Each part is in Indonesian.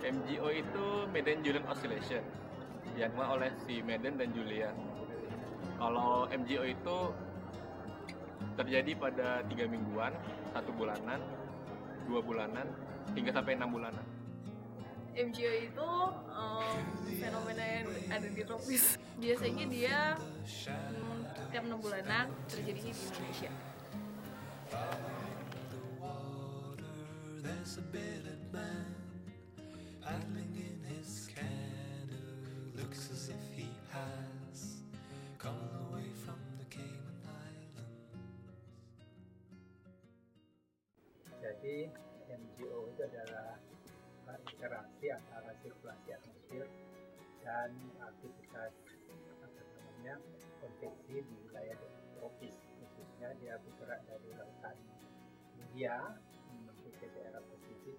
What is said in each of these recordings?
MGO itu Madden-Julian Oscillation yang dilakukan oleh si Madden dan Julian. Kalau MGO itu terjadi pada 3 mingguan, 1 bulanan, 2 bulanan, hingga sampai 6 bulanan. MGO itu fenomena yang ada di tropis. Biasanya dia setiap 6 bulanan terjadi di Indonesia. Jadi MGO itu adalah interaksi antara sirkulasi atmosfer dan aktivitas konveksi di wilayah tropis, khususnya dia bergerak dari lautan India menuju ke daerah Pasifik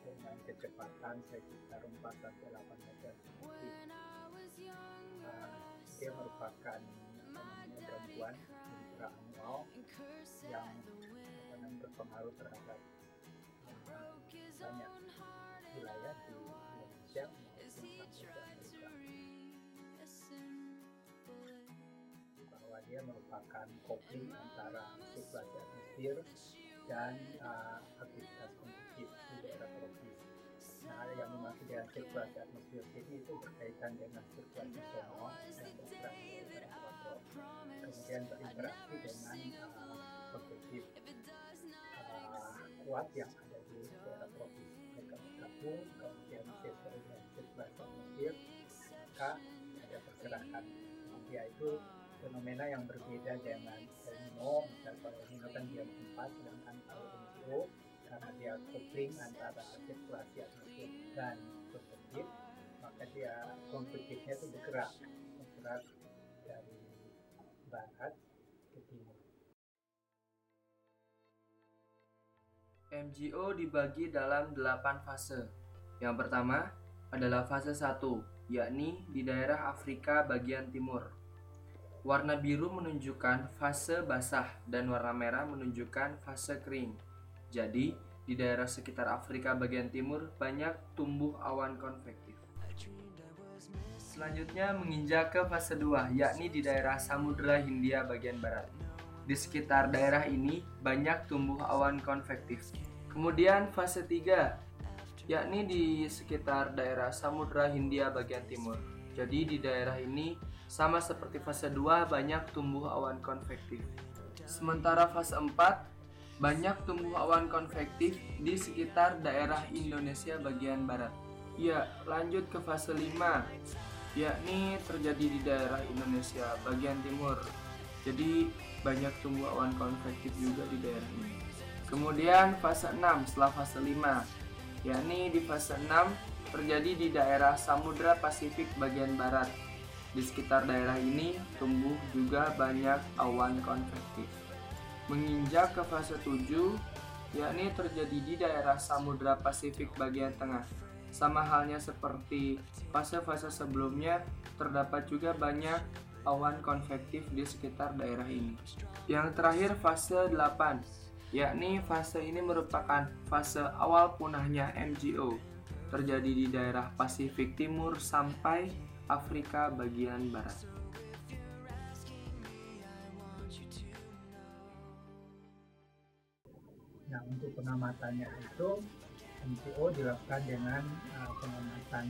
dengan kecepatan sekitar 4-8 meter. Dia merupakan gangguan ultra anual yang berpengaruh terhadap banyak wilayah di Indonesia maupun sampai Amerika. Bahwa dia merupakan kopling antara sirkulasi atmosfer dan aktivitas konvektif di daerah tropis. Nah, yang dimaksud dengan sirkulasi atmosfer ini itu berkaitan dengan sirkulasi sonor dan berinteraksi dengan ekuator, kemudian berinteraksi dengan konvektif kuat yang ada di daerah tropis. Mereka bergabung, kemudian sesuai dengan sirkulasi atmosfer, maka ada pergerakan. Yaitu fenomena yang berbeda dengan El Nino. Misalnya kalau El Nino kan dia tempat, sedangkan kalau MGO karena dia kopling antara sirkulasi atmosfer dan konvektif, maka dia konvektifnya itu bergerak dari barat ke timur. MGO dibagi dalam 8 fase. Yang pertama adalah fase 1, yakni di daerah Afrika bagian timur. Warna biru menunjukkan fase basah dan warna merah menunjukkan fase kering. Jadi, di daerah sekitar Afrika bagian timur banyak tumbuh awan konvektif. Selanjutnya menginjak ke fase 2, yakni di daerah Samudra Hindia bagian barat. Di sekitar daerah ini banyak tumbuh awan konvektif. Kemudian fase 3, yakni di sekitar daerah Samudra Hindia bagian timur. Jadi di daerah ini sama seperti fase 2 banyak tumbuh awan konvektif. Sementara fase 4 banyak tumbuh awan konvektif di sekitar daerah Indonesia bagian barat. Ya, lanjut ke fase 5, yakni terjadi di daerah Indonesia bagian timur. Jadi banyak tumbuh awan konvektif juga di daerah ini. Kemudian fase 6 setelah fase 5, yakni di fase 6 terjadi di daerah Samudra Pasifik bagian barat. Di sekitar daerah ini tumbuh juga banyak awan konvektif. Menginjak ke fase 7, yakni terjadi di daerah Samudra Pasifik bagian tengah. Sama halnya seperti fase-fase sebelumnya, terdapat juga banyak awan konvektif di sekitar daerah ini. Yang terakhir fase 8, yakni fase ini merupakan fase awal punahnya MGO. Terjadi di daerah Pasifik Timur sampai Afrika bagian barat. Nah, untuk pengamatannya itu MGO dilakukan dengan pengamatan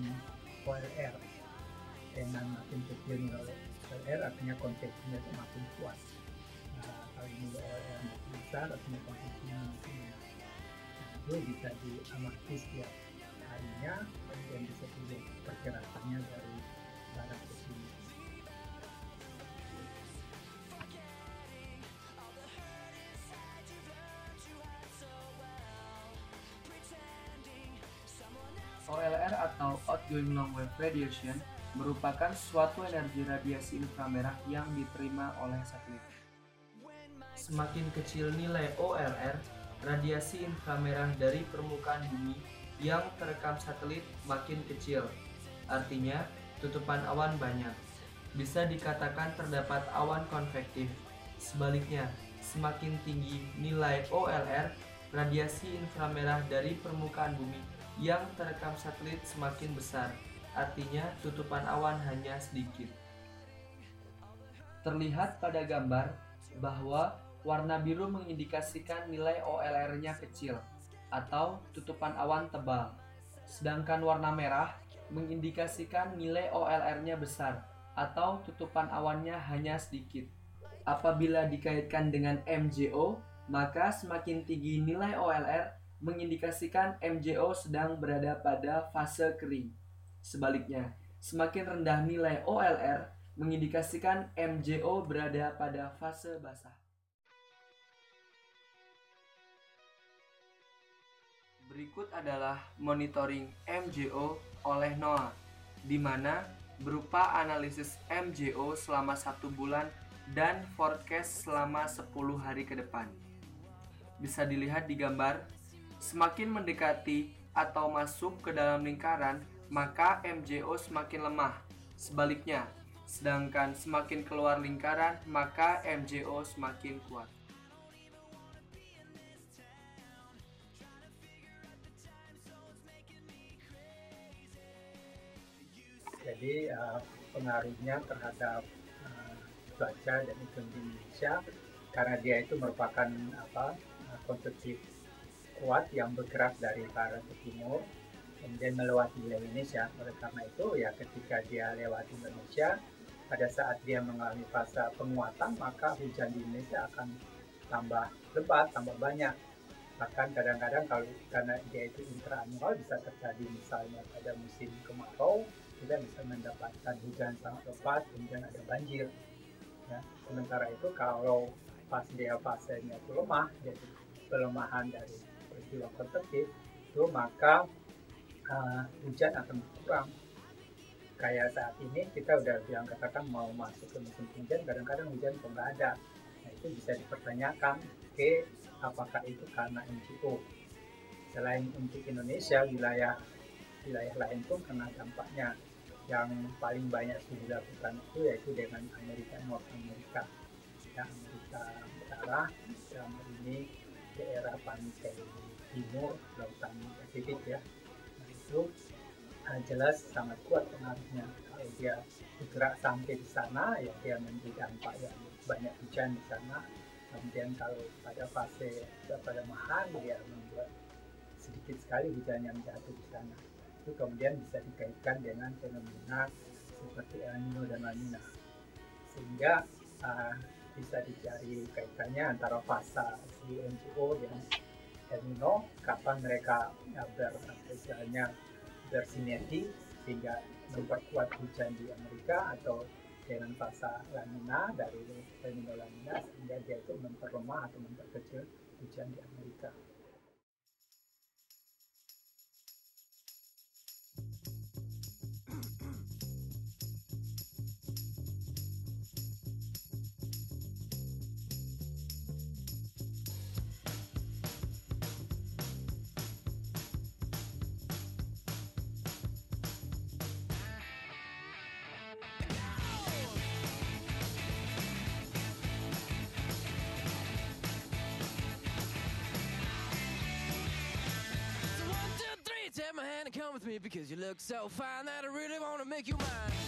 OLR. Dengan makin kecil nilai OLR artinya konveksinya itu makin kuat. Kalau nilai OLR makin besar artinya konveksinya makin kuat. Itu bisa diamati setiap harinya, kemudian bisa dilihat pergerakannya dari barat ke timur. OLR atau Outgoing Long Wave Radiation merupakan suatu energi radiasi inframerah yang diterima oleh satelit. Semakin kecil nilai OLR, radiasi inframerah dari permukaan bumi yang terekam satelit makin kecil. Artinya, tutupan awan banyak. Bisa dikatakan terdapat awan konvektif. Sebaliknya, semakin tinggi nilai OLR, radiasi inframerah dari permukaan bumi yang terekam satelit semakin besar, artinya tutupan awan hanya sedikit. Terlihat pada gambar bahwa warna biru mengindikasikan nilai OLR-nya kecil atau tutupan awan tebal, sedangkan warna merah mengindikasikan nilai OLR-nya besar atau tutupan awannya hanya sedikit. Apabila dikaitkan dengan MJO, maka semakin tinggi nilai OLR mengindikasikan MJO sedang berada pada fase kering. Sebaliknya, semakin rendah nilai OLR mengindikasikan MJO berada pada fase basah. Berikut adalah monitoring MJO oleh NOAA, di mana berupa analisis MJO selama 1 bulan dan forecast selama 10 hari ke depan. Bisa dilihat di gambar, semakin mendekati atau masuk ke dalam lingkaran, maka MJO semakin lemah. Sebaliknya, sedangkan semakin keluar lingkaran, maka MJO semakin kuat. Jadi pengaruhnya terhadap cuaca dan iklim di Indonesia karena dia itu merupakan konvektif kuat yang bergerak dari barat ke timur kemudian melewati wilayah Indonesia. Oleh karena itu ya ketika dia lewati Indonesia pada saat dia mengalami fase penguatan maka hujan di Indonesia akan tambah lebat, tambah banyak. Bahkan kadang-kadang kalau karena dia itu intraanual bisa terjadi misalnya pada musim kemarau kita bisa mendapatkan hujan sangat lebat, kemudian ada banjir. Ya. Sementara itu kalau pas dia fasenya itu lemah, jadi pelemahan dari peristiwa konvektif, itu maka hujan akan berkurang. Kayak saat ini kita udah bilang katakan mau masuk ke musim hujan, kadang-kadang hujan kok nggak ada. Nah itu bisa dipertanyakan, apakah itu karena MJO? Selain untuk Indonesia, wilayah lain pun kena dampaknya. Yang paling banyak sudah dilakukan itu yaitu dengan North Amerika. Ya, Amerika Utara, dalam ini daerah pantai timur lautan Pasifik ya. Nah, itu jelas sangat kuat pengaruhnya. Kalau dia bergerak sampai di sana, ya dia memberi dampak yang banyak hujan di sana. Kemudian kalau pada fase pelemahan dia membuat sedikit sekali hujan yang jatuh di sana. Itu kemudian bisa dikaitkan dengan fenomena seperti El Nino dan La Nina, sehingga bisa dicari kaitannya antara fase si MJO dan El Nino, kapan mereka bersinergi sehingga memperkuat hujan di Amerika, atau dengan fase La Nina dari El Nino La Nina sehingga dia itu memperlemah atau memperkecil hujan di Amerika. Take my hand and come with me because you look so fine that I really want to make you mine.